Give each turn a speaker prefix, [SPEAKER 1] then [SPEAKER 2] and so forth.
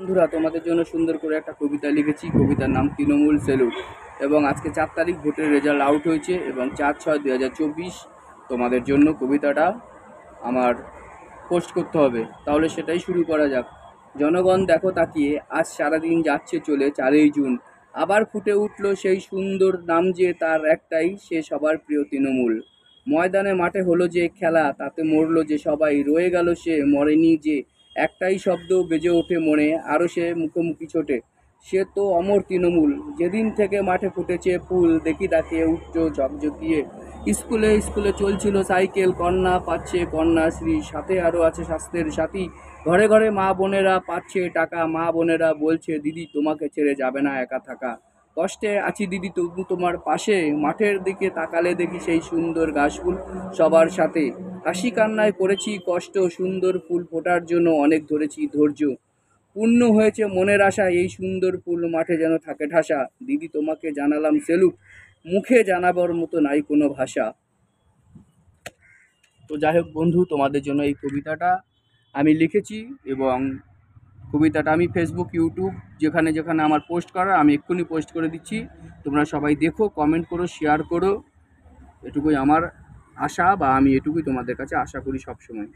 [SPEAKER 1] বন্ধুরা, তোমাদের জন্য সুন্দর করে একটা কবিতা লিখেছি। কবিতার নাম তৃণমূল সেলুট। এবং আজকে 4 তারিখ ভোটের রেজাল্ট আউট হয়েছে এবং 4/6/2024 তোমাদের জন্য কবিতাটা আমার পোস্ট করতে হবে। তাহলে সেটাই শুরু করা যাক। জনগণ দেখো তাকিয়ে, আজ সারাদিন যাচ্ছে চলে 4ই জুন। আবার ফুটে উঠল সেই সুন্দর নাম যে তার একটাই, সে সবার প্রিয় তৃণমূল। ময়দানে মাঠে হলো যে খেলা, তাতে মরলো যে সবাই, রয়ে গেল সে মরেনি যে। একটাই শব্দ বেজে ওঠে মনে, আরও সে মুখোমুখি ছোটে। সে তো অমর তৃণমূল। যেদিন থেকে মাঠে ফুটেছে ফুল, দেখি তাকে উচ্চ ঝকঝকিয়ে। স্কুলে স্কুলে চলছিল সাইকেল, কন্যা পাচ্ছে কন্যাশ্রী, সাথে আরও আছে স্বাস্থ্যের সাথী। ঘরে ঘরে মা বোনেরা পাচ্ছে টাকা, মা বোনেরা বলছে দিদি তোমাকে ছেড়ে যাবে না একা থাকা। কষ্টে আছি দিদি তবু তোমার পাশে, মাঠের দিকে তাকালে দেখি সেই সুন্দর ঘাসফুল সবার সাথে। হাসি কান্নায় করেছি কষ্ট, সুন্দর ফুল ফোটার জন্য অনেক ধরেছি ধৈর্য। পূর্ণ হয়েছে মনের আশা, এই সুন্দর ফুল মাঠে যেন থাকে ঠাসা। দিদি তোমাকে জানালাম সেলুট, মুখে জানাবার মতো নাই কোনো ভাষা। তো যাই হোক বন্ধু, তোমাদের জন্য এই কবিতাটা আমি লিখেছি এবং কবিতাটা আমি ফেসবুক, ইউটিউব যেখানে যেখানে আমার পোস্ট করার আমি এক্ষুনি পোস্ট করে দিচ্ছি। তোমরা সবাই দেখো, কমেন্ট করো, শেয়ার করো। এটুকুই আমার আশা, বা আমি এটুকুই তোমাদের কাছে আশা করি সবসময়।